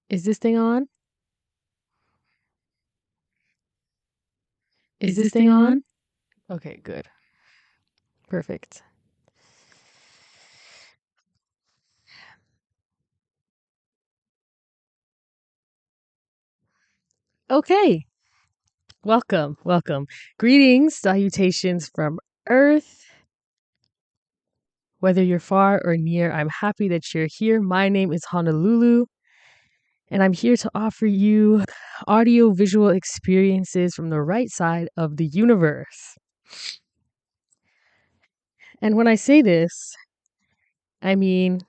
Is this thing on? Is this thing on? Okay, good. Perfect. Okay. Welcome. Welcome. Greetings, salutations from Earth. Whether you're far or near, I'm happy that you're here. My name is Honolulu, and I'm here to offer you audio visual experiences from the right side of the universe. And when I say this, I mean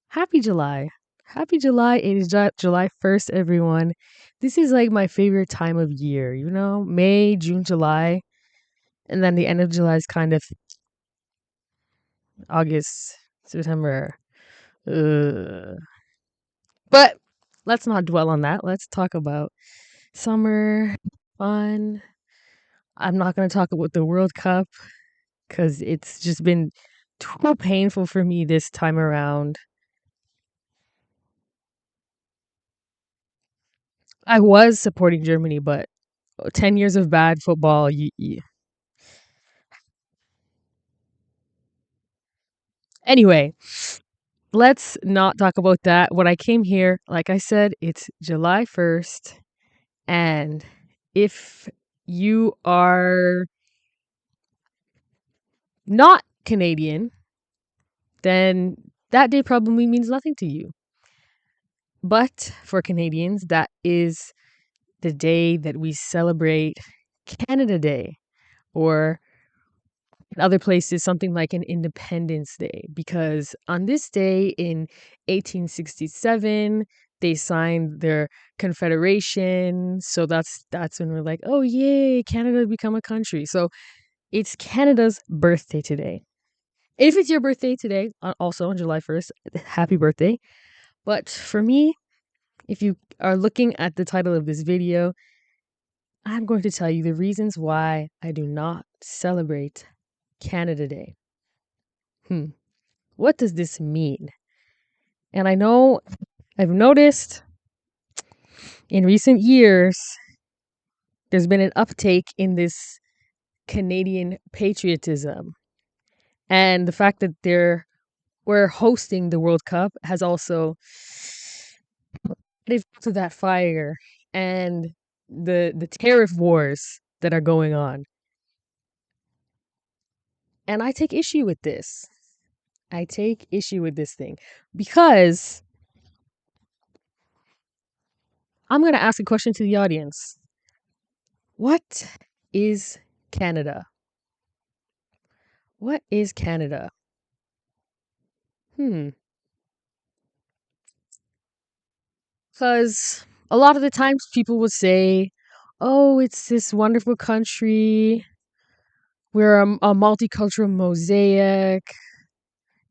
happy July. Happy July. It is July 1st, everyone. This is like my favorite time of year, May, June, July. And then the end of July is kind of August, September. Ugh. But let's not dwell on that. Let's talk about summer, fun. I'm not going to talk about the World Cup because it's just been too painful for me this time around. I was supporting Germany, but 10 years of bad football. Anyway, let's not talk about that. When I came here, like I said, it's July 1st. And if you are not Canadian, then that day probably means nothing to you. But for Canadians, that is the day that we celebrate Canada Day, or in other places, something like an Independence Day, because on this day in 1867, they signed their confederation. So that's when we're like, oh yay, Canada become a country. So it's Canada's birthday today. If it's your birthday today, also on July 1st, happy birthday. But for me, if you are looking at the title of this video, I'm going to tell you the reasons why I do not celebrate Canada Day. What does this mean? And I know I've noticed in recent years there's been an uptake in this Canadian patriotism. And the fact that we're hosting the World Cup has also added to that fire and the tariff wars that are going on. And I take issue with this. I take issue with this thing because I'm going to ask a question to the audience. What is Canada? What is Canada? Hmm. Because a lot of the times people would say, oh, it's this wonderful country. We're a multicultural mosaic,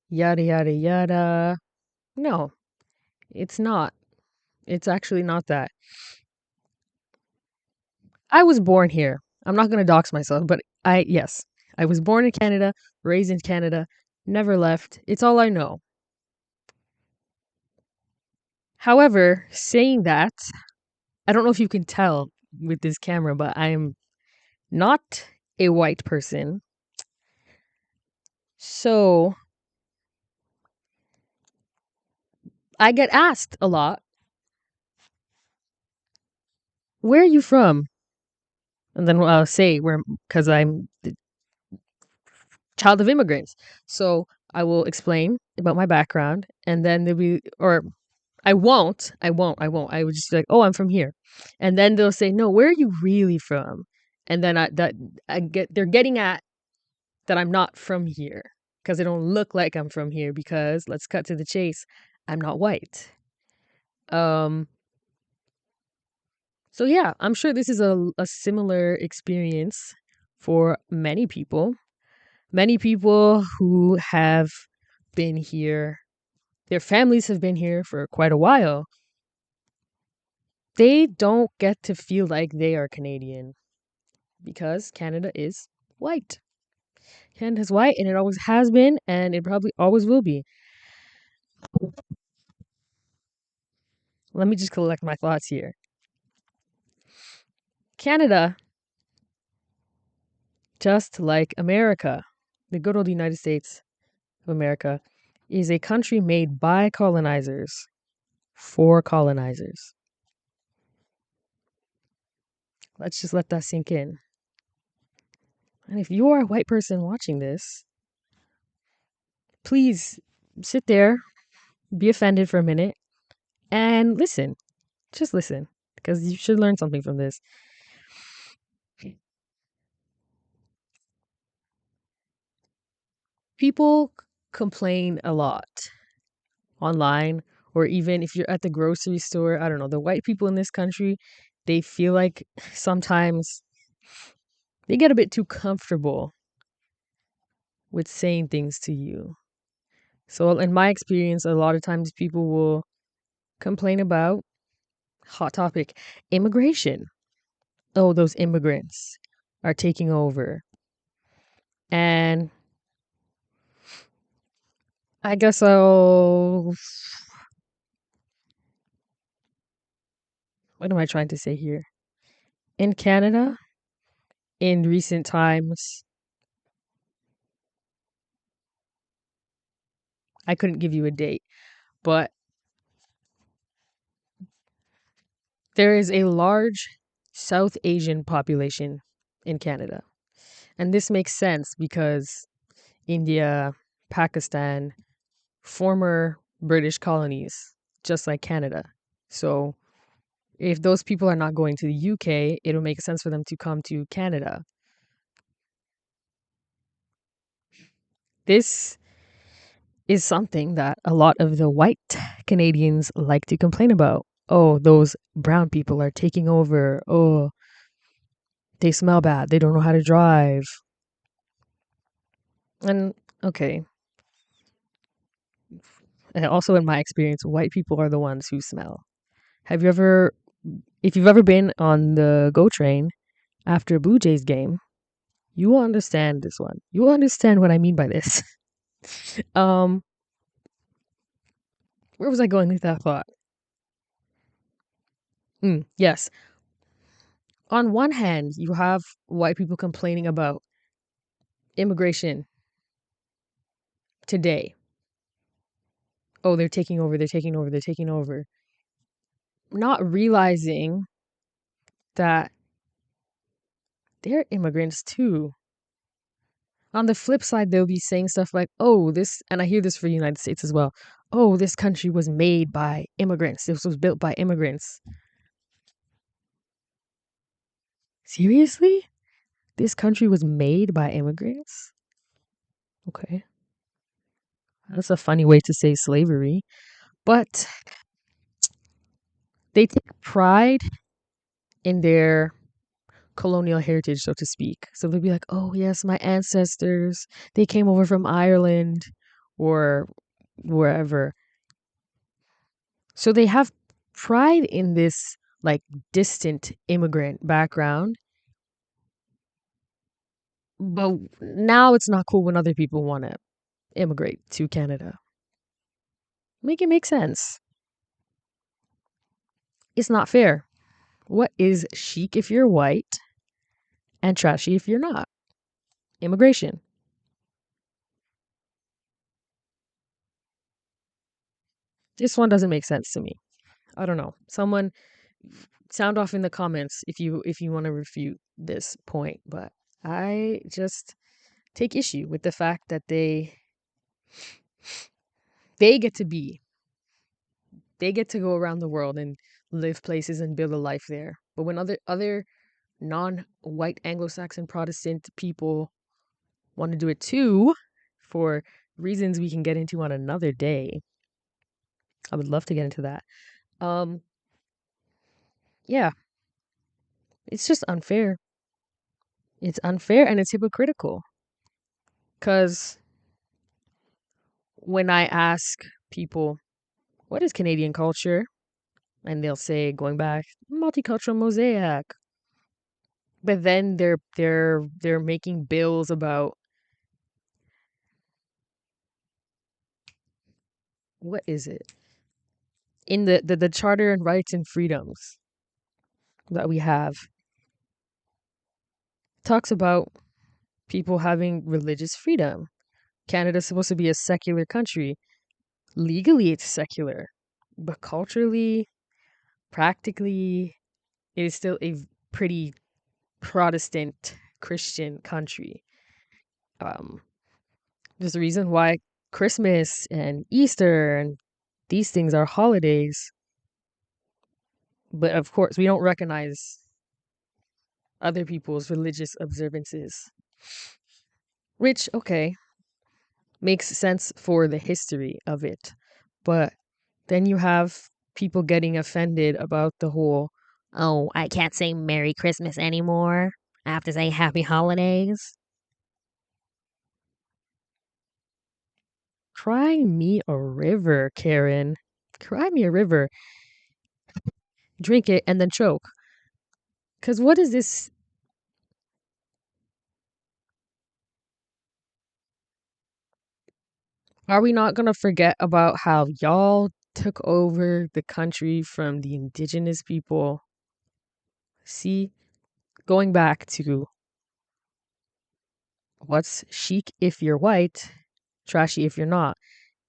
yada, yada, yada. No, it's not. It's actually not that. I was born here. I'm not going to dox myself, but yes, I was born in Canada, raised in Canada, never left. It's all I know. However, saying that, I don't know if you can tell with this camera, but I am not a white person. So I get asked a lot, where are you from? And then I'll say, where, because I'm the child of immigrants. So I will explain about my background, and then they'll be, or I would just be like, oh, I'm from here. And then they'll say, no, where are you really from? And then they're getting at that I'm not from here because I don't look like I'm from here because let's cut to the chase. I'm not white. Um, so yeah, I'm sure this is a similar experience for many people. Many people who have been here, their families have been here for quite a while. They don't get to feel like they are Canadian because Canada is white. Canada's white and it always has been and it probably always will be. Let me just collect my thoughts here. Canada, just like America, the good old United States of America, is a country made by colonizers for colonizers. Let's just let that sink in. And if you are a white person watching this, please sit there, be offended for a minute, and listen. Just listen, because you should learn something from this. People complain a lot online, or even if you're at the grocery store. I don't know, the white people in this country, they feel like sometimes they get a bit too comfortable with saying things to you. So, in my experience, a lot of times people will complain about hot topic immigration. Oh, those immigrants are taking over. And I guess what am I trying to say here? In Canada, in recent times, I couldn't give you a date, but there is a large South Asian population in Canada. And this makes sense because India, Pakistan, former British colonies, just like Canada. So if those people are not going to the UK, it'll make sense for them to come to Canada. This is something that a lot of the white Canadians like to complain about. Oh, those brown people are taking over. Oh, they smell bad. They don't know how to drive. And okay. And also, in my experience, white people are the ones who smell. Have you ever, if you've ever been on the GO train after a Blue Jays game, you will understand this one. You will understand what I mean by this. um, where was I going with that thought? Yes. On one hand, you have white people complaining about immigration today. Oh, they're taking over, they're taking over, they're taking over. Not realizing that they're immigrants too. On the flip side, they'll be saying stuff like, oh, this, and I hear this for the United States as well. Oh, this country was made by immigrants. This was built by immigrants. Seriously? This country was made by immigrants? Okay. That's a funny way to say slavery. But they take pride in their colonial heritage, so to speak. So they'll be like, oh, yes, my ancestors, they came over from Ireland or wherever. So they have pride in this like distant immigrant background. But now it's not cool when other people want to immigrate to Canada. Make it make sense. It's not fair. What is chic if you're white and trashy if you're not? Immigration. This one doesn't make sense to me. I don't know. Someone sound off in the comments if you want to refute this point, but I just take issue with the fact that they get to be they get to go around the world and live places and build a life there. But when other non-white Anglo-Saxon Protestant people want to do it too, for reasons we can get into on another day, I would love to get into that. Um, yeah, it's just unfair. It's unfair and it's hypocritical. Because when I ask people, what is Canadian culture? And they'll say, going back, multicultural mosaic. But then they're making bills about what is it? in the Charter and Rights and Freedoms that we have, talks about people having religious freedom. Canada's supposed to be a secular country. Legally, it's secular, but culturally, practically, it is still a pretty Protestant Christian country. Um, there's a reason why Christmas and Easter and these things are holidays, but of course, we don't recognize other people's religious observances, which, okay, makes sense for the history of it. But then you have people getting offended about the whole, oh, I can't say Merry Christmas anymore. I have to say Happy Holidays. Cry me a river, Karen. Cry me a river. Drink it and then choke. Because what is this? Are we not going to forget about how y'all took over the country from the indigenous people? See, going back to what's chic if you're white, trashy if you're not.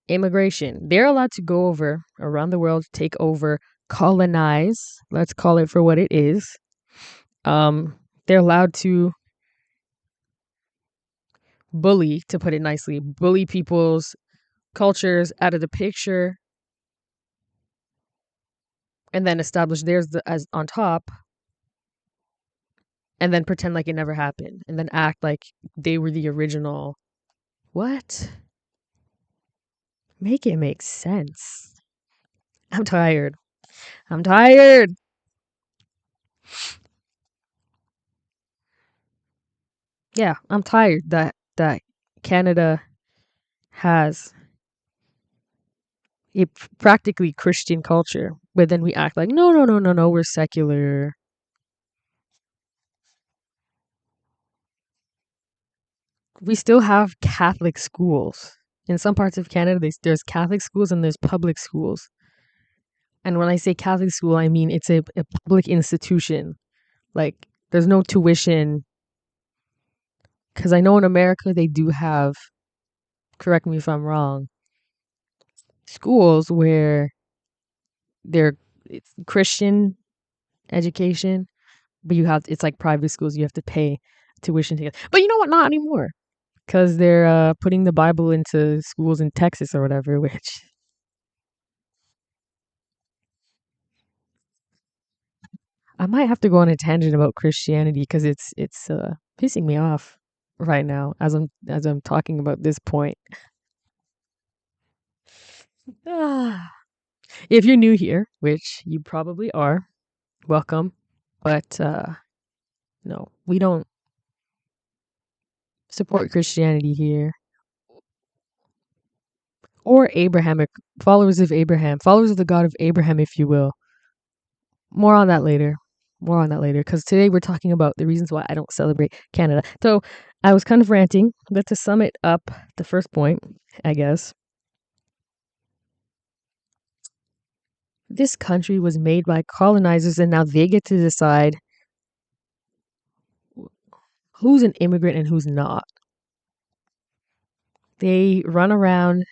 Immigration. They're allowed to go over around the world, take over, colonize. Let's call it for what it is. They're allowed to bully, to put it nicely, bully people's cultures out of the picture and then establish theirs as on top and then pretend like it never happened and then act like they were the original. What? Make it make sense. I'm tired. I'm tired. Yeah, I'm tired that Canada has a practically Christian culture, but then we act like no, no, no, no, no, we're secular. We still have Catholic schools in some parts of Canada. There's Catholic schools and there's public schools. And when I say Catholic school, I mean it's a public institution. Like there's no tuition. Because I know in America they do have, correct me if I'm wrong, schools where they're it's Christian education, but it's like private schools. You have to pay tuition to get. But you know what? Not anymore because they're putting the Bible into schools in Texas or whatever. Which I might have to go on a tangent about Christianity because it's pissing me off right now as I'm talking about this point. Ah. If you're new here, which you probably are, welcome. But no, we don't support Christianity here or Abrahamic followers of Abraham, followers of the God of Abraham, if you will. More on that later. More on that later, because today we're talking about the reasons why I don't celebrate Canada. So I was kind of ranting, but to sum it up, the first point, I guess, this country was made by colonizers, and now they get to decide who's an immigrant and who's not. They run around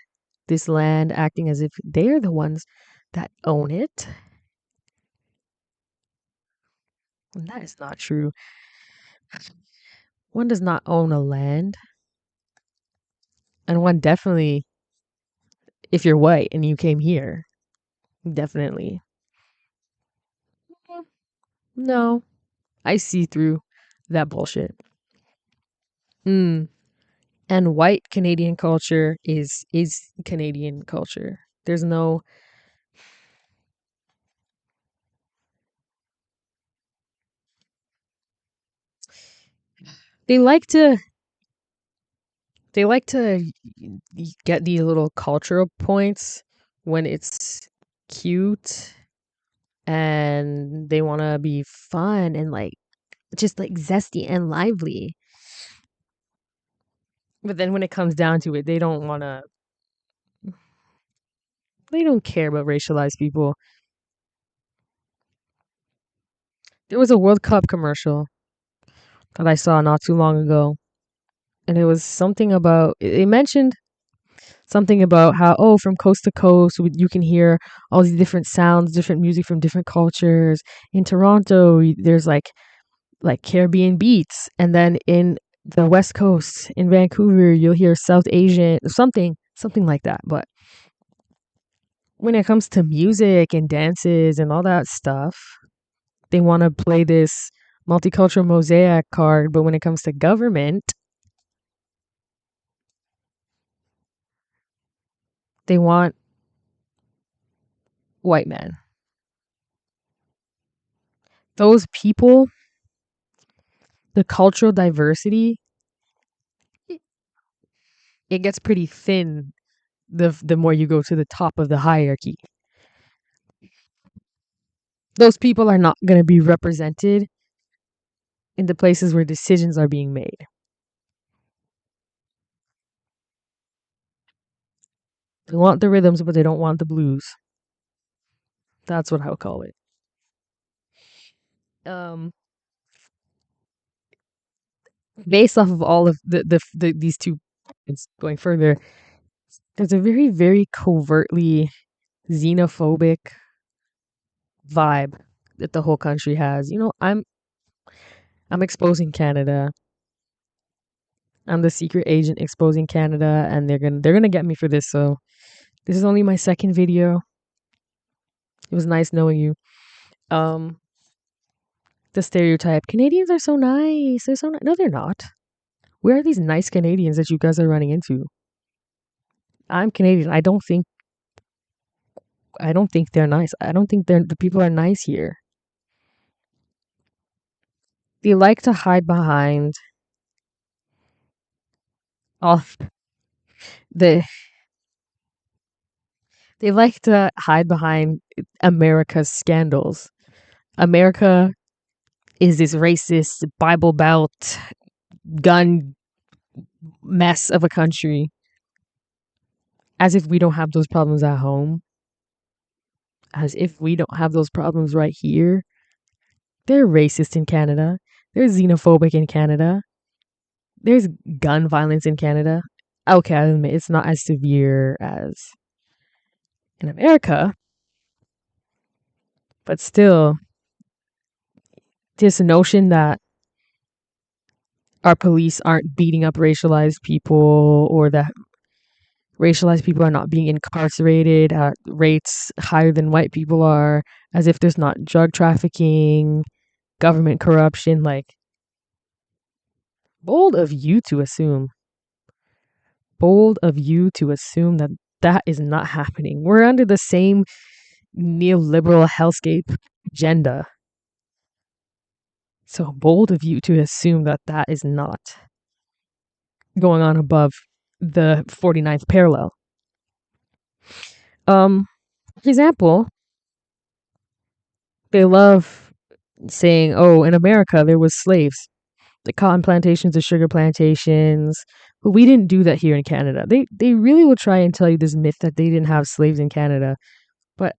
this land acting as if they're the ones that own it. And that is not true. One does not own a land. And one definitely, if you're white and you came here, definitely. No, I see through that bullshit. Mm. And white Canadian culture is Canadian culture. There's no they like to they like to get these little cultural points when it's cute and they want to be fun and like just like zesty and lively. But then when it comes down to it, they don't want to They don't care about racialized people. There was a World Cup commercial that I saw not too long ago, and it was something about it mentioned something about how, oh, from coast to coast you can hear all these different sounds, different music from different cultures. In Toronto there's like Caribbean beats, and then in the West Coast in Vancouver you'll hear South Asian, something like that. But when it comes to music and dances and all that stuff, they want to play this multicultural mosaic card. But when it comes to government, they want white men. Those people, the cultural diversity, it gets pretty thin the more you go to the top of the hierarchy. Those people are not going to be represented in the places where decisions are being made. They want the rhythms, but they don't want the blues. That's what I would call it. Um, Based off of all of these two points going further, there's a very, very covertly xenophobic vibe that the whole country has. I'm exposing Canada. I'm the secret agent exposing Canada, and they're gonna get me for this. So this is only my second video. It was nice knowing you. Um, the stereotype: Canadians are so nice. They're so no, they're not. Where are these nice Canadians that you guys are running into? I'm Canadian. I don't think they're nice. I don't think the people are nice here. They like to hide behind all the they like to hide behind America's scandals. America is this racist Bible Belt gun mess of a country, as if we don't have those problems at home, as if we don't have those problems right here. They're racist in Canada. They're xenophobic in Canada. There's gun violence in Canada. Okay, I admit it's not as severe as in America, but still, this notion that our police aren't beating up racialized people, or that racialized people are not being incarcerated at rates higher than white people are, as if there's not drug trafficking, government corruption. Like, bold of you to assume, bold of you to assume that that is not happening. We're under the same neoliberal hellscape agenda. So bold of you to assume that that is not going on above the 49th parallel. For example, they love saying, "Oh, in America there was slaves, the cotton plantations, the sugar plantations, but we didn't do that here in Canada." They really will try and tell you this myth that they didn't have slaves in Canada, but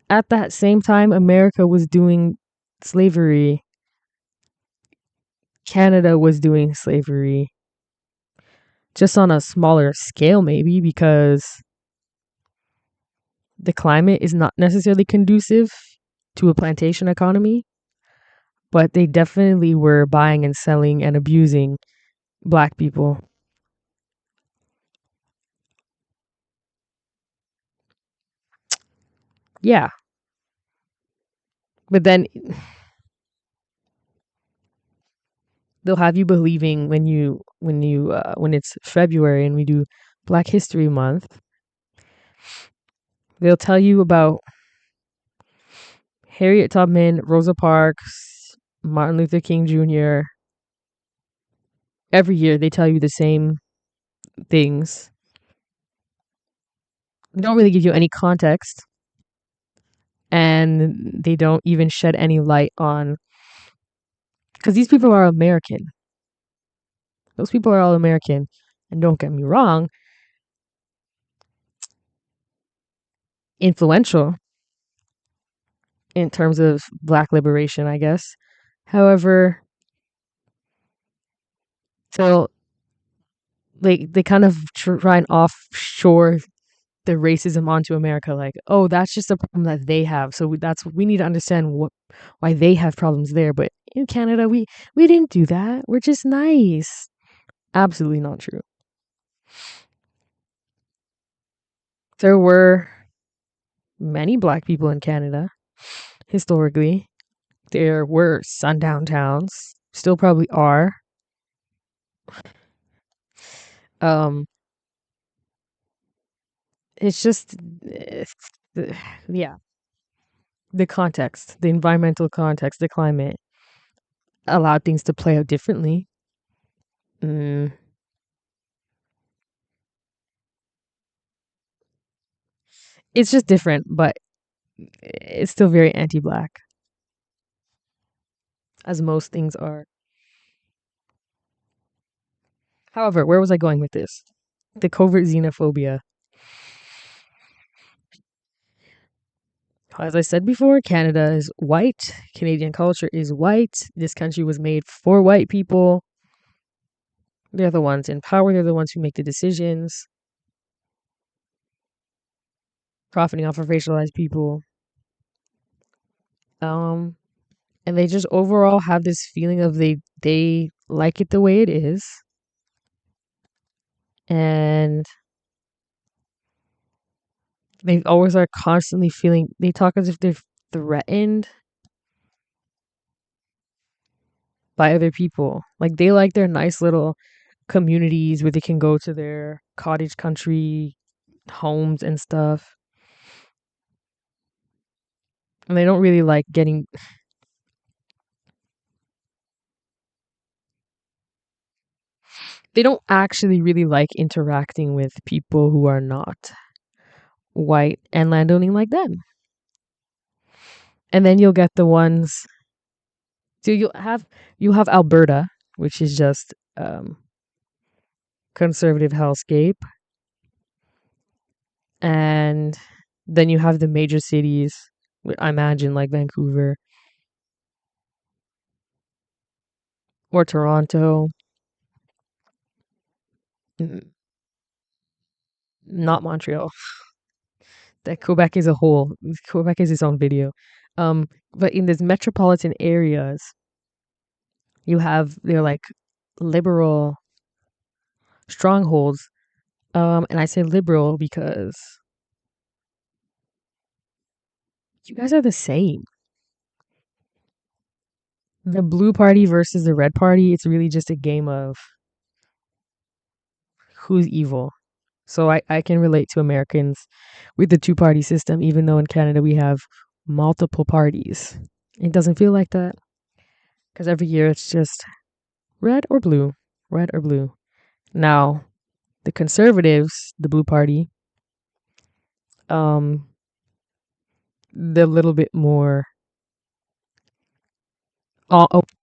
at that same time, America was doing slavery. Canada was doing slavery, just on a smaller scale, maybe because the climate is not necessarily conducive to a plantation economy, but they definitely were buying and selling and abusing black people. Yeah, but then they'll have you believing when it's February and we do Black History Month, they'll tell you about Harriet Tubman, Rosa Parks, Martin Luther King Jr. Every year they tell you the same things. They don't really give you any context, and they don't even shed any light on, because these people are American. Those people are all American. And don't get me wrong, influential in terms of black liberation, I guess. However, so they kind of try and offshore the racism onto America, like, oh, that's just a problem that they have. So we need to understand why they have problems there. But in Canada, we didn't do that. We're just nice. Absolutely not true. There were many black people in Canada historically. There were sundown towns, still probably are. Um, it's just, it's, yeah, the context, the environmental context, the climate allowed things to play out differently. Mm, it's just different, but it's still very anti-black, as most things are. However, where was I going with this? The covert xenophobia. As I said before, Canada is white. Canadian culture is white. This country was made for white people. They're the ones in power. They're the ones who make the decisions, profiting off of racialized people. Um, and they just overall have this feeling of they like it the way it is, and they always are constantly feeling. They talk as if they're threatened by other people. Like they like their nice little communities where they can go to their cottage country homes and stuff. And they don't really like getting they don't actually really like interacting with people who are not white and landowning like them. And then you'll get the ones so you have Alberta, which is just conservative hellscape, and then you have the major cities, I imagine like Vancouver or Toronto, not Montreal. That Quebec is a whole. Quebec is its own video. But in these metropolitan areas, they're like liberal strongholds. And I say liberal because you guys are the same. The blue party versus the red party, it's really just a game of who's evil. So I can relate to Americans with the two-party system, even though in Canada we have multiple parties. It doesn't feel like that because every year it's just red or blue, red or blue. Now, the conservatives, the blue party, um, they're a little bit more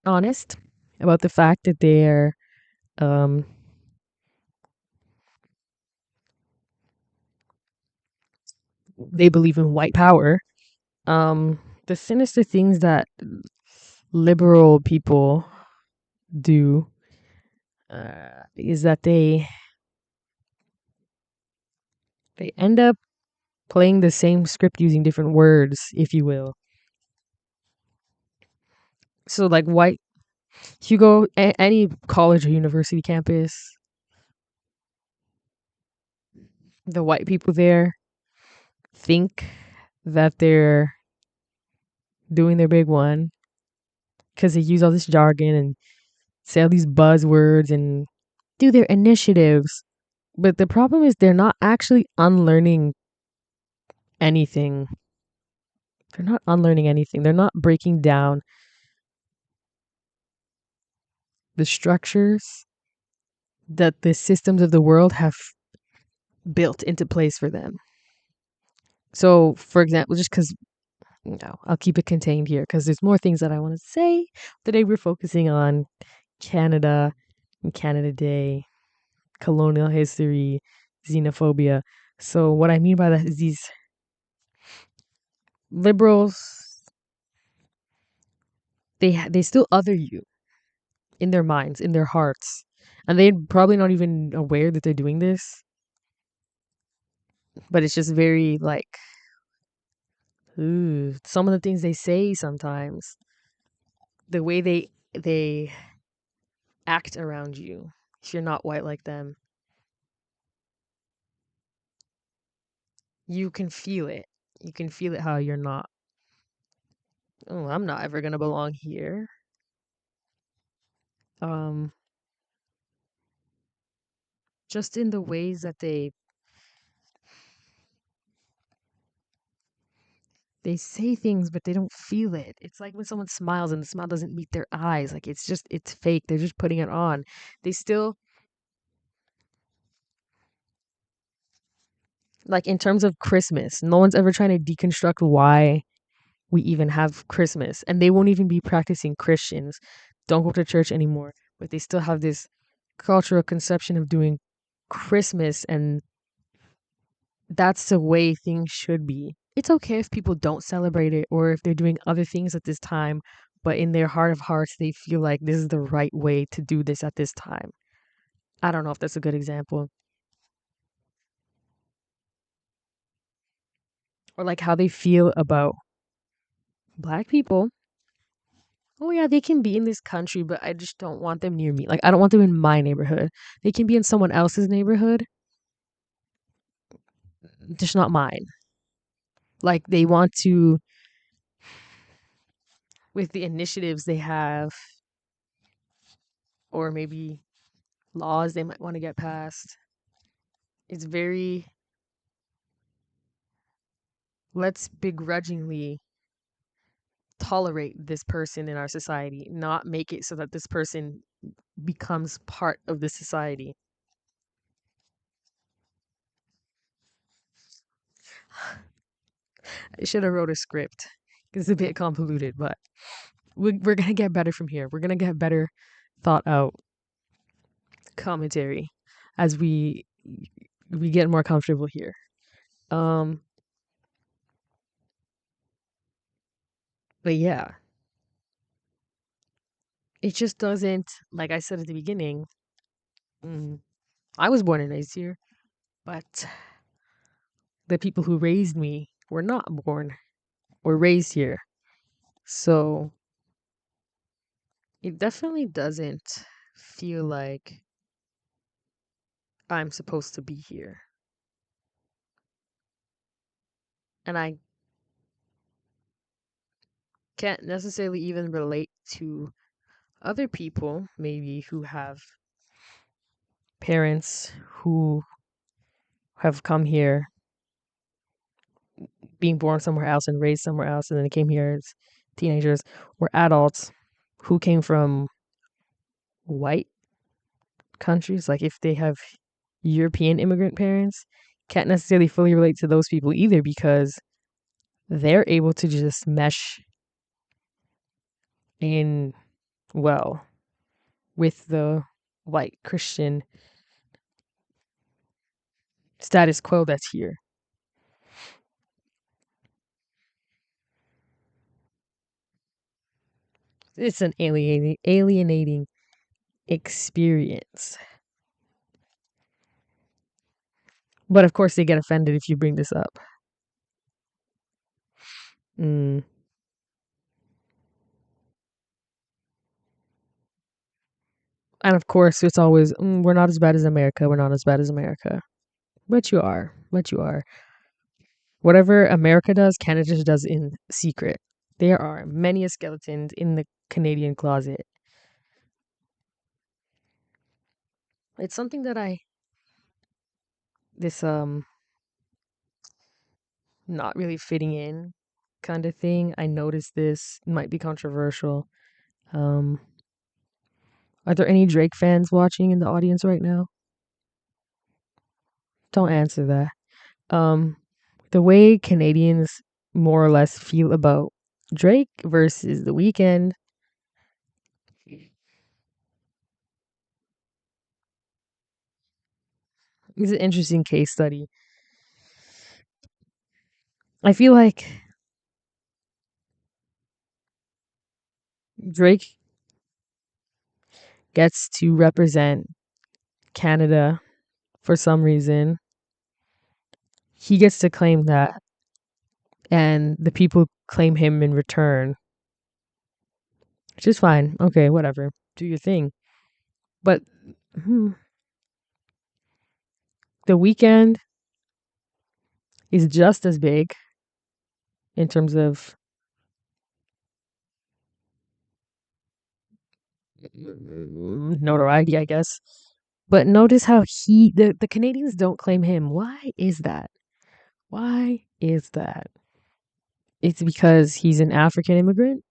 honest about the fact that um, they believe in white power. The sinister things that liberal people do is that they end up playing the same script using different words, if you will. So, like white, if you go any college or university campus, the white people there think that they're doing their big one because they use all this jargon and say all these buzzwords and do their initiatives. But the problem is they're not actually unlearning anything. They're not unlearning anything. They're not breaking down the structures that the systems of the world have built into place for them. So, for example, just because no, I'll keep it contained here because there's more things that I want to say. Today we're focusing on Canada and Canada Day, colonial history, xenophobia. So what I mean by that is these Liberals, they still other you in their minds, in their hearts. And they're probably not even aware that they're doing this, but it's just very like, ooh, some of the things they say sometimes, the way they act around you if you're not white like them, you can feel it. You can feel it how you're not. Oh, I'm not ever gonna belong here. Um, just in the ways that they say things, but they don't feel it. It's like when someone smiles and the smile doesn't meet their eyes. Like it's fake. They're just putting it on. They still, like, in terms of Christmas, no one's ever trying to deconstruct why we even have Christmas. And they won't even be practicing Christians. Don't go to church anymore. But they still have this cultural conception of doing Christmas, and that's the way things should be. It's okay if people don't celebrate it or if they're doing other things at this time, but in their heart of hearts, they feel like this is the right way to do this at this time. I don't know if that's a good example. Or like how they feel about black people. Oh, yeah, they can be in this country, but I just don't want them near me. Like, I don't want them in my neighborhood. They can be in someone else's neighborhood, just not mine. Like, they want to, with the initiatives they have, or maybe laws they might want to get passed. It's very, let's begrudgingly tolerate this person in our society, not make it so that this person becomes part of the society. I should have wrote a script. It's a bit convoluted, but we're gonna get better from here. We're gonna get better thought out commentary as we get more comfortable here. Um, but yeah, it just doesn't, like I said at the beginning. mm, I was born and raised here, but the people who raised me were not born or raised here. So it definitely doesn't feel like I'm supposed to be here. And I can't necessarily even relate to other people, maybe who have parents who have come here, being born somewhere else and raised somewhere else, and then they came here as teenagers, or adults who came from white countries. Like if they have European immigrant parents, can't necessarily fully relate to those people either because they're able to just mesh in well with the white Christian status quo that's here. It's an alienating experience. But of course, they get offended if you bring this up. Mm. And of course, it's always, we're not as bad as America. We're not as bad as America. But you are. But you are. Whatever America does, Canada just does in secret. There are many skeletons in the Canadian closet. It's something that this not really fitting in kind of thing. I noticed this. It might be controversial. Um, are there any Drake fans watching in the audience right now? Don't answer that. Um, the way Canadians more or less feel about Drake versus The Weeknd is an interesting case study. I feel like Drake gets to represent Canada for some reason. He gets to claim that, and the people claim him in return, which is fine. Okay, whatever. Do your thing. But hmm, the weekend is just as big in terms of notoriety, I guess. But notice how the Canadians don't claim him. Why is that? Why is that? It's because he's an African immigrant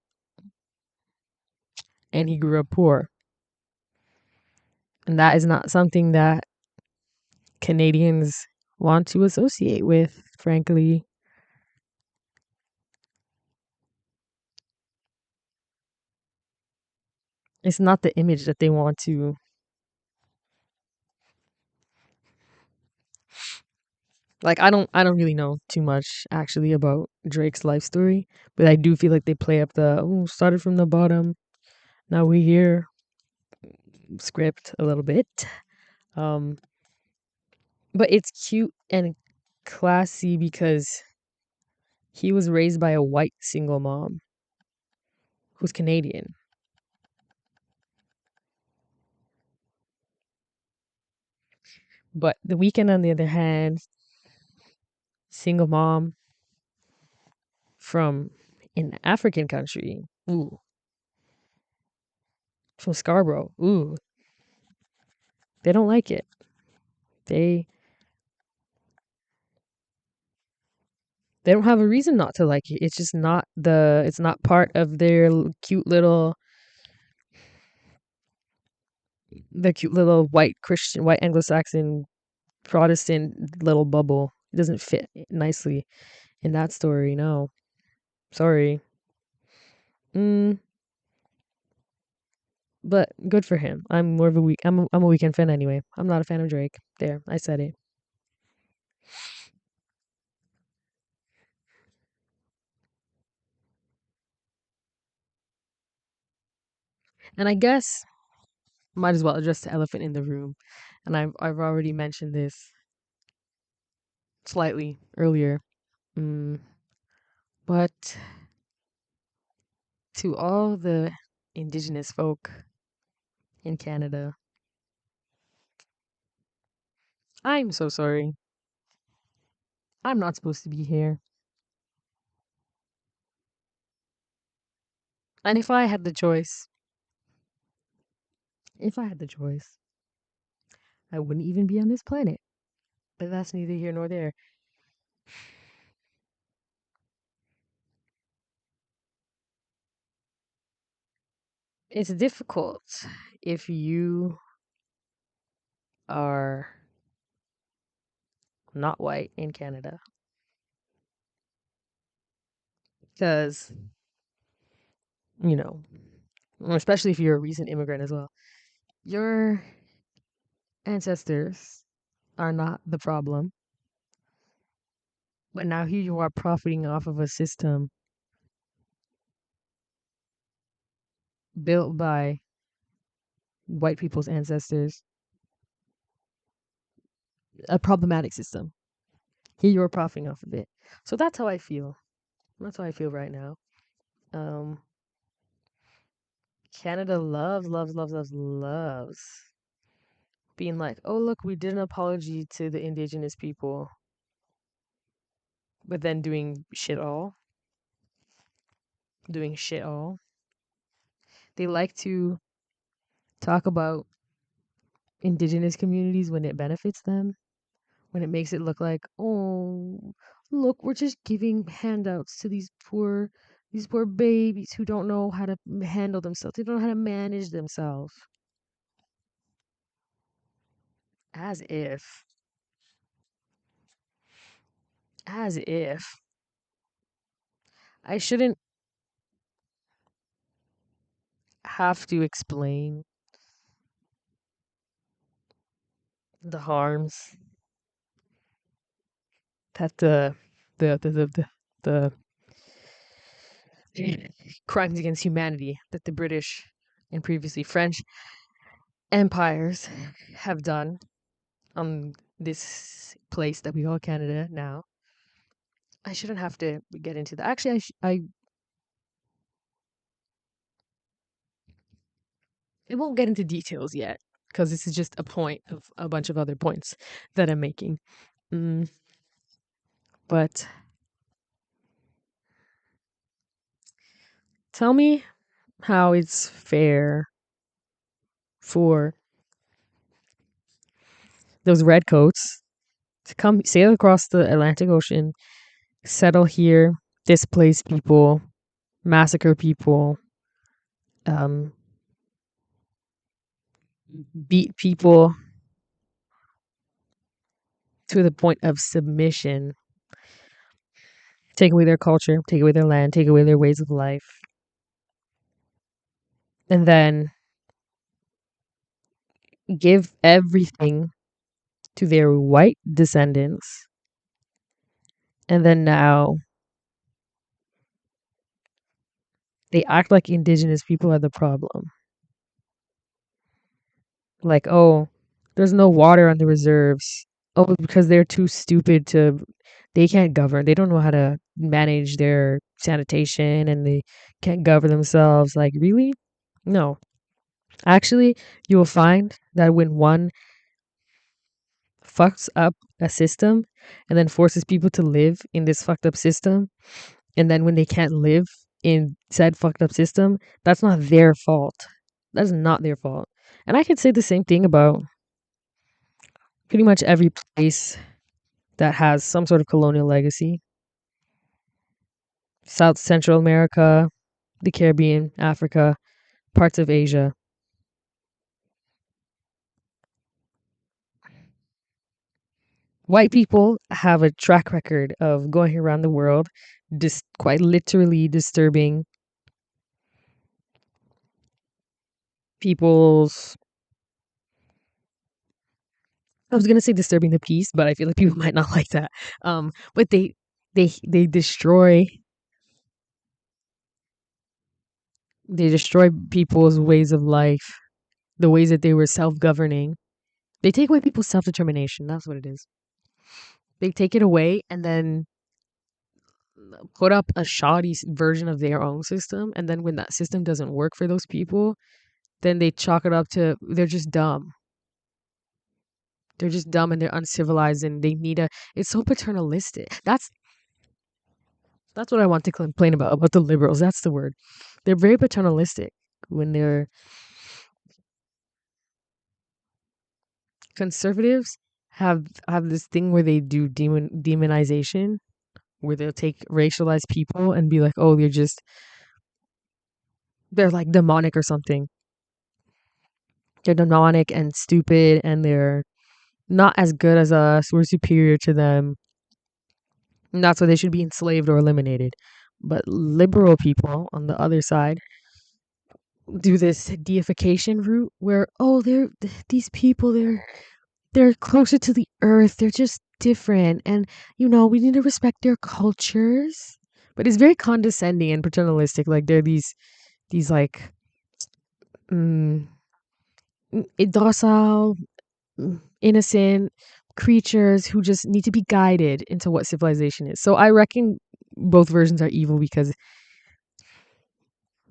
and he grew up poor. And that is not something that Canadians want to associate with, frankly. It's not the image that they want to. Like I don't really know too much actually about Drake's life story, but I do feel like they play up the started from the bottom, now we here script a little bit. Um but it's cute and classy because he was raised by a white single mom who's Canadian. But The Weeknd, on the other hand, single mom from an African country. Ooh, from Scarborough. Ooh, they don't like it. They they don't have a reason not to like it. It's just not it's not part of their cute little white Christian, white Anglo-Saxon Protestant little bubble. It doesn't fit nicely in that story. No, sorry. Mm, but good for him. I'm more of a week. I'm a Weekend fan anyway. I'm not a fan of Drake. There, I said it. And I guess might as well address the elephant in the room. And I've already mentioned this slightly earlier. Mm, but to all the indigenous folk in Canada, I'm so sorry. I'm not supposed to be here. And if I had the choice, I wouldn't even be on this planet. But that's neither here nor there. It's difficult if you are not white in Canada because, you know, especially if you're a recent immigrant as well, your ancestors are not the problem. But now here you are profiting off of a system built by white people's ancestors, a problematic system. Here you are profiting off of it. So that's how I feel. That's how I feel right now. Um, Canada loves being like, oh, look, we did an apology to the indigenous people, but then doing shit all. They like to talk about indigenous communities when it benefits them, when it makes it look like, oh, look, we're just giving handouts to these poor babies who don't know how to handle themselves. They don't know how to manage themselves. As if, as if I shouldn't have to explain the harms that the crimes against humanity that the British and previously French empires have done on this place that we call Canada now. I shouldn't have to get into that. Actually, I won't get into details yet because this is just a point of a bunch of other points that I'm making. Mm, but tell me how it's fair for those redcoats to come sail across the Atlantic Ocean, settle here, displace people, massacre people, um, beat people to the point of submission, take away their culture, take away their land, take away their ways of life, and then give everything to their white descendants. And then now they act like indigenous people are the problem. Like, oh, there's no water on the reserves. Oh, because they're too stupid to, they can't govern. They don't know how to manage their sanitation and they can't govern themselves. Like, really? No. Actually, you will find that when one fucks up a system and then forces people to live in this fucked up system, and then when they can't live in said fucked up system, that's not their fault. That's not their fault. And I could say the same thing about pretty much every place that has some sort of colonial legacy. South Central America, the Caribbean, Africa, parts of Asia. White people have a track record of going around the world, just quite literally disturbing people's. I was gonna say disturbing the peace, but I feel like people might not like that. But they destroy people's ways of life, the ways that they were self-governing. They take away people's self-determination. That's what it is. They take it away and then put up a shoddy version of their own system. And then when that system doesn't work for those people, then they chalk it up to they're just dumb. They're just dumb and they're uncivilized and they need a. It's so paternalistic. That's what I want to complain about the liberals. That's the word. They're very paternalistic when they're conservatives have this thing where they do demonization where they'll take racialized people and be like, "Oh, they're like demonic or something. They're demonic and stupid and they're not as good as us. We're superior to them. And that's why they should be enslaved or eliminated." But liberal people on the other side do this deification route where, oh, these people, they're closer to the earth. They're just different. And, we need to respect their cultures. But it's very condescending and paternalistic. Like, they're these like, mm, docile, innocent creatures who just need to be guided into what civilization is. So I reckon both versions are evil because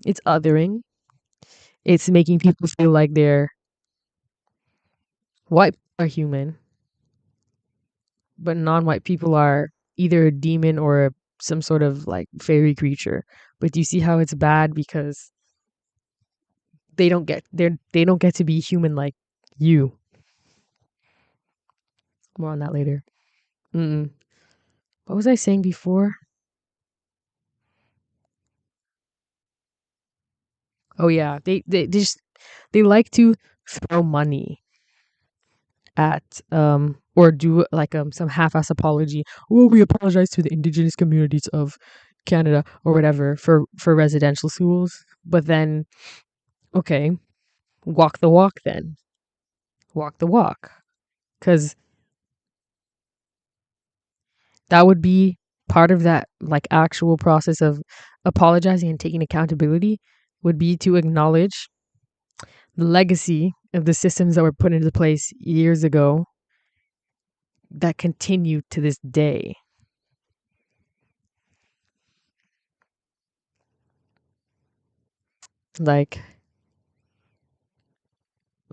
it's othering. It's making people feel like they're white are human, but non-white people are either a demon or some sort of like fairy creature. But do you see how it's bad because they don't get to be human like you. More on that later. Mm-mm. What was I saying before? Oh yeah, they just they like to throw money at or do like some half-ass apology. Oh, we apologize to the indigenous communities of Canada or whatever for residential schools. But then, okay, walk the walk then. Walk the walk. Because that would be part of that like actual process of apologizing and taking accountability would be to acknowledge the legacy of the systems that were put into place years ago that continue to this day. Like,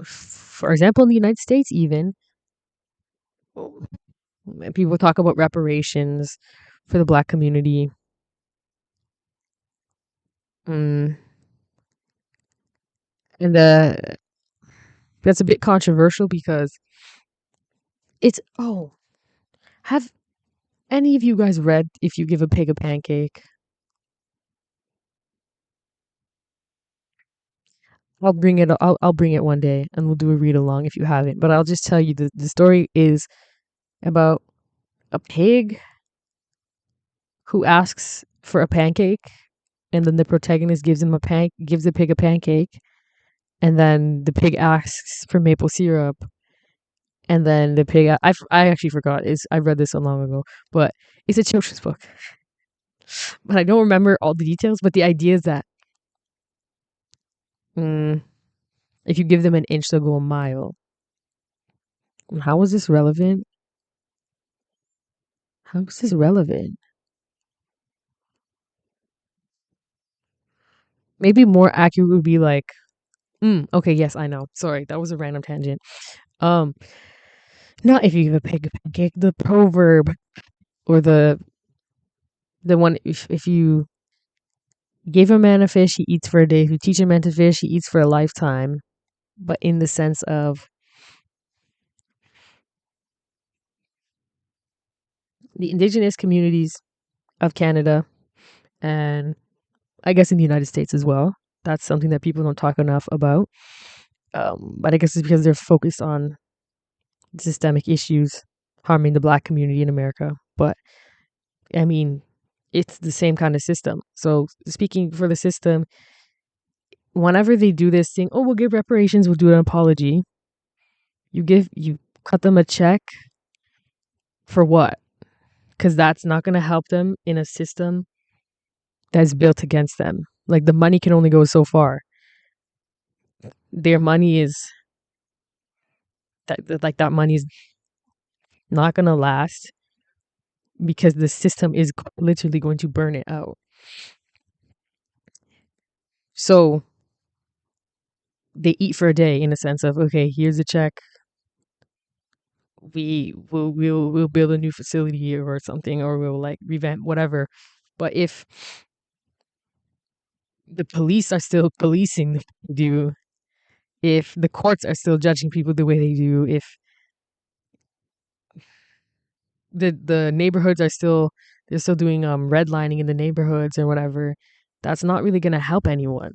for example, in the United States, even people talk about reparations for the Black community. Mm, and that's a bit controversial because it's, oh, have any of you guys read If You Give a Pig a Pancake? I'll bring it one day and we'll do a read along if you haven't. But I'll just tell you the story is about a pig who asks for a pancake, and then the protagonist gives the pig a pancake, and then the pig asks for maple syrup, and then the pig I actually forgot, is I read this so long ago, but it's a children's book. But I don't remember all the details, but the idea is that mm, if you give them an inch, they'll go a mile. How is this relevant? How is this relevant? Maybe more accurate would be like, okay, yes, I know. Sorry, that was a random tangent. Um, Not if you give a pig a pancake, the proverb, or the one, if you give a man a fish, he eats for a day. If you teach a man to fish, he eats for a lifetime. But in the sense of the indigenous communities of Canada, and I guess in the United States as well. That's something that people don't talk enough about. But I guess it's because they're focused on systemic issues harming the Black community in America. But I mean, it's the same kind of system. So speaking for the system, whenever they do this thing, oh, we'll give reparations, we'll do an apology. You cut them a check for what? Because that's not going to help them in a system that's built against them. Like, the money can only go so far. Their money is that money is not going to last because the system is literally going to burn it out. So they eat for a day in a sense of, okay, here's a check. We'll build a new facility or something, or we'll like revamp whatever. But if the police are still policing the way they do, if the courts are still judging people the way they do, if the neighborhoods are still, they're still doing redlining in the neighborhoods or whatever, that's not really gonna help anyone.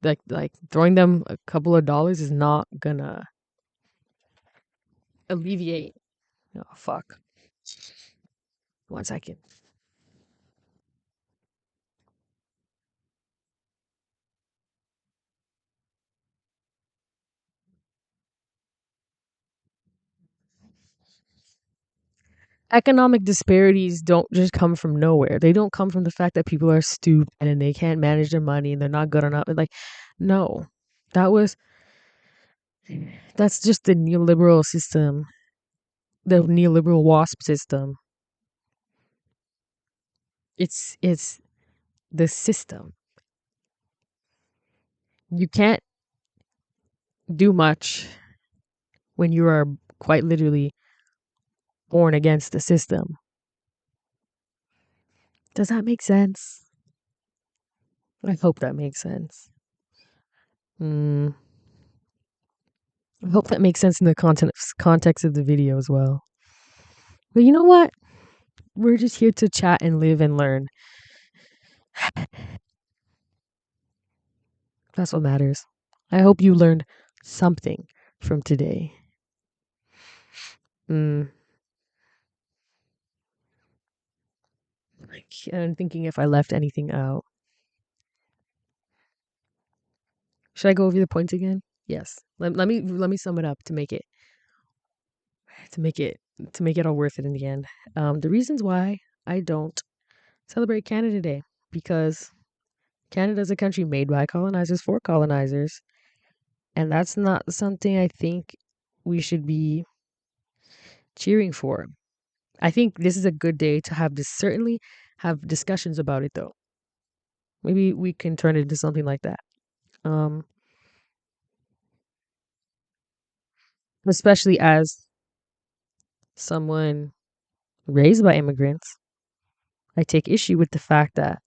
Like throwing them a couple of dollars is not gonna alleviate. Oh fuck. 1 second. Economic disparities don't just come from nowhere. They don't come from the fact that people are stupid and they can't manage their money and they're not good enough. Like, no, that was that's just the neoliberal system, the neoliberal WASP system. It's the system. You can't do much when you are quite literally born against the system. Does that make sense? I hope that makes sense. Mm, I hope that makes sense in the context of the video as well. But you know what? We're just here to chat and live and learn. That's what matters. I hope you learned something from today. Mm, I'm thinking if I left anything out. Should I go over the points again? Yes. Let me sum it up to make it to make it all worth it in the end. The reasons why I don't celebrate Canada Day, because Canada is a country made by colonizers for colonizers. And that's not something I think we should be cheering for. I think this is a good day to have this, certainly have discussions about it though. Maybe we can turn it into something like that. Um, Especially as someone raised by immigrants, I take issue with the fact that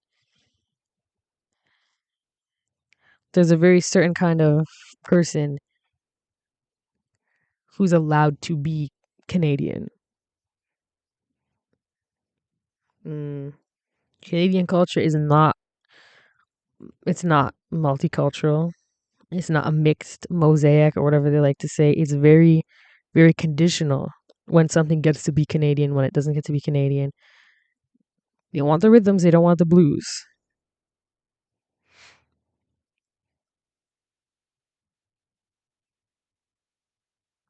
there's a very certain kind of person who's allowed to be Canadian. Mm, Canadian culture is not, it's not multicultural. It's not a mixed mosaic or whatever they like to say. It's very, very conditional when something gets to be Canadian, when it doesn't get to be Canadian. They want the rhythms, they don't want the blues.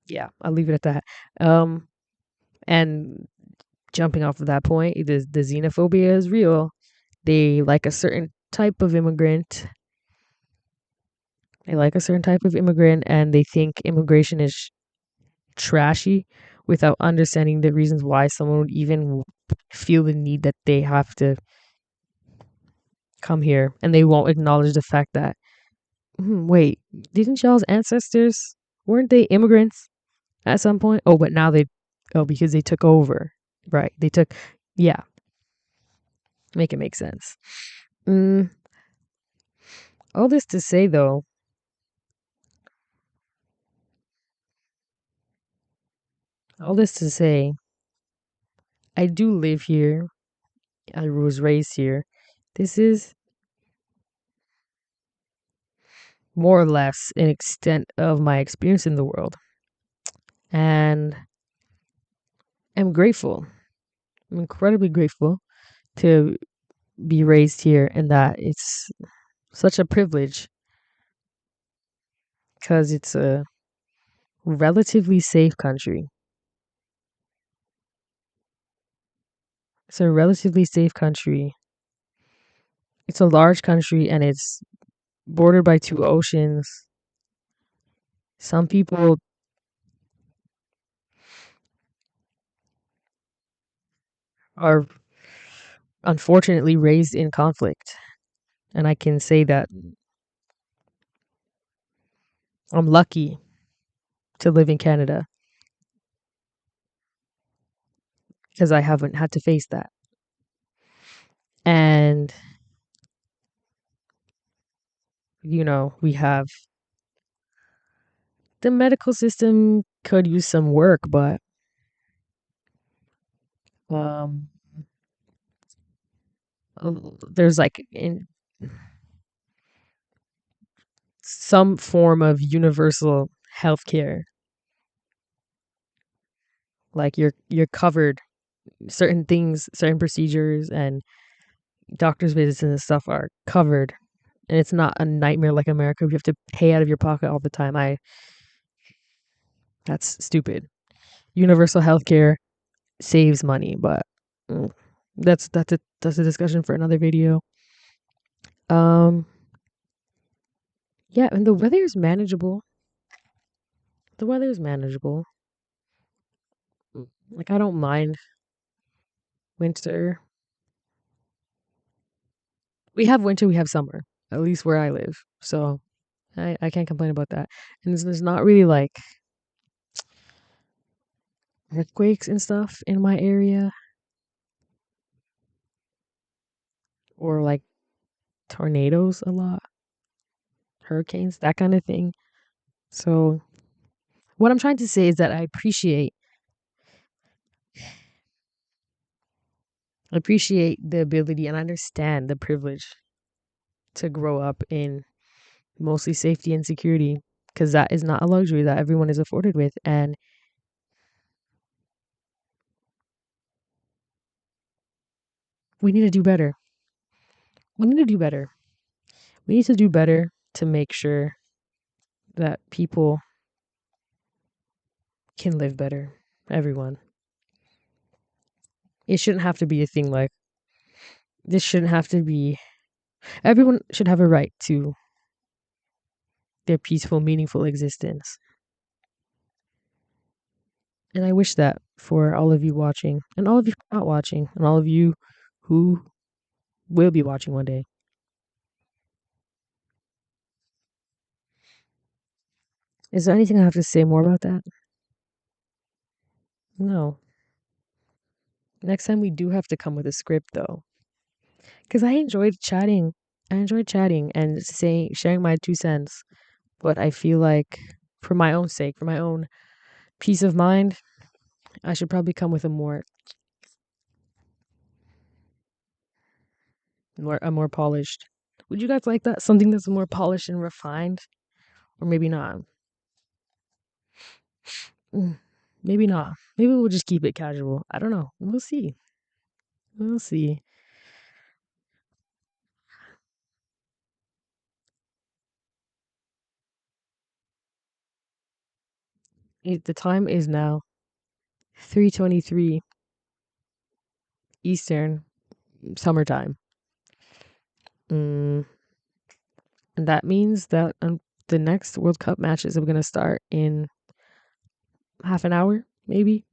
Yeah, I'll leave it at that. Um, and jumping off of that point, the xenophobia is real. They like a certain type of immigrant. They like a certain type of immigrant, and they think immigration is trashy without understanding the reasons why someone would even feel the need that they have to come here, and they won't acknowledge the fact that, wait, didn't y'all's ancestors, weren't they immigrants at some point? Oh, but now they, oh, because they took over, right? They took, yeah, make it make sense. Mm, all this to say though, all this to say, I do live here. I was raised here. This is more or less an extent of my experience in the world. And I'm grateful. I'm incredibly grateful to be raised here and that it's such a privilege because it's a relatively safe country. It's a relatively safe country. It's a large country and it's bordered by two oceans. Some people are unfortunately raised in conflict. And I can say that I'm lucky to live in Canada because I haven't had to face that. And, we have the medical system could use some work, but um, there's like in some form of universal healthcare. Like you're covered. Certain things, certain procedures, and doctor's visits and stuff are covered, and it's not a nightmare like America. You have to pay out of your pocket all the time. That's stupid. Universal healthcare saves money, but mm, that's a discussion for another video. Um, yeah, and the weather is manageable. The weather is manageable. Like I don't mind winter. We have winter, we have summer, at least where I live. So I can't complain about that. And there's not really like earthquakes and stuff in my area or like tornadoes a lot, hurricanes, that kind of thing. So what I'm trying to say is that I appreciate the ability and understand the privilege to grow up in mostly safety and security because that is not a luxury that everyone is afforded with, and we need to do better. We need to do better. We need to do better to make sure that people can live better. Everyone. It shouldn't have to be a thing like this shouldn't have to be Everyone should have a right to their peaceful, meaningful existence. And I wish that for all of you watching, and all of you not watching, and all of you who will be watching one day. Is there anything I have to say more about that? No. Next time we do have to come with a script though. Because I enjoyed chatting. I enjoyed chatting and saying sharing my 2 cents. But I feel like for my own sake, for my own peace of mind, I should probably come with a more polished. Would you guys like that? Something that's more polished and refined? Or maybe not. Mm, maybe not. Maybe we'll just keep it casual. I don't know. We'll see. We'll see. The time is now 3:23 Eastern summertime. Mm, and that means that the next World Cup matches are going to start in half an hour, maybe.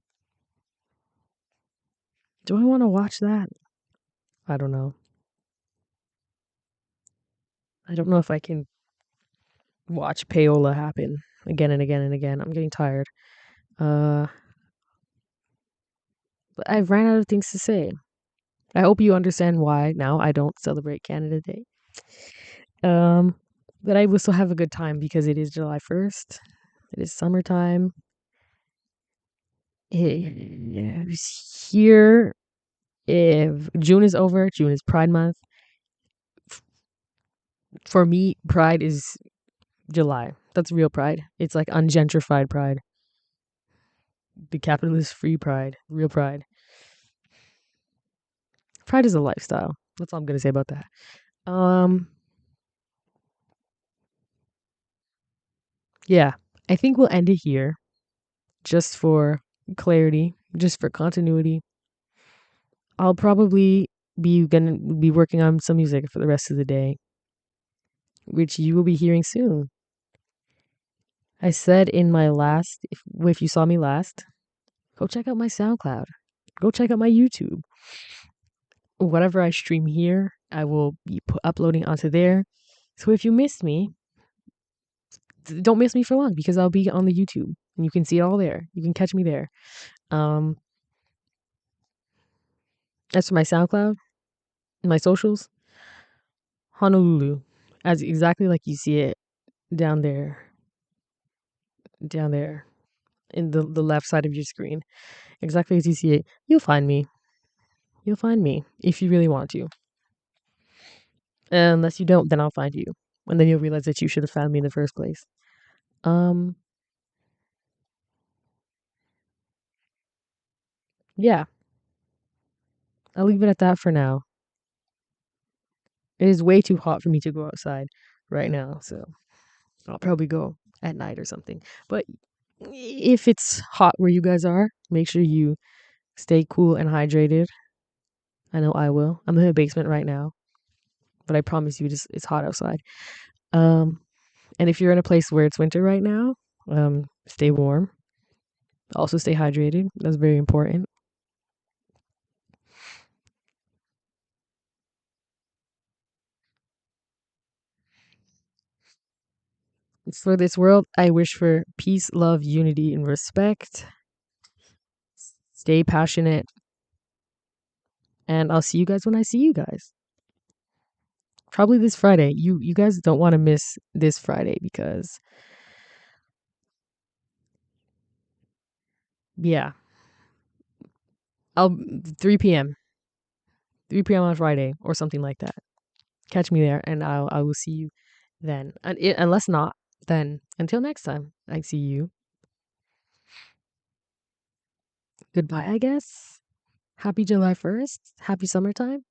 Do I want to watch that? I don't know. I don't know if I can watch payola happen again and again and again. I'm getting tired. Uh, but I've ran out of things to say. I hope you understand why now I don't celebrate Canada Day. Um, but I will still have a good time because it is July 1st. It is summertime. Here, if June is over, June is Pride Month. For me, Pride is July. That's real Pride. It's like ungentrified Pride, the capitalist free Pride, real Pride. Pride is a lifestyle. That's all I'm gonna say about that. Um, yeah, I think we'll end it here, just for clarity, just for continuity. I'll probably gonna be working on some music for the rest of the day, which you will be hearing soon. I said in my last, if you saw me last, go check out my SoundCloud. Go check out my YouTube. Whatever I stream here, I will be uploading onto there. So if you missed me, don't miss me for long because I'll be on the YouTube and you can see it all there. You can catch me there. Um, as for my SoundCloud, my socials, Honolulu, as exactly like you see it down there, down there in the left side of your screen, exactly as you see it. You'll find me. You'll find me if you really want to. Unless you don't, then I'll find you, and then you'll realize that you should have found me in the first place. Um, yeah, I'll leave it at that for now. It is way too hot for me to go outside right now, so I'll probably go at night or something. But if it's hot where you guys are, make sure you stay cool and hydrated. I know I will. I'm in the basement right now, but I promise you, it's hot outside. Um, and if you're in a place where it's winter right now, stay warm. Also, stay hydrated. That's very important. For this world, I wish for peace, love, unity, and respect. Stay passionate, and I'll see you guys when I see you guys. Probably this Friday. You guys don't want to miss this Friday because yeah, I'll 3 p.m. 3 p.m. on Friday or something like that. Catch me there, and I will see you then. And unless not, then until next time, I see you. Goodbye, I guess. Happy July 1st. Happy summertime.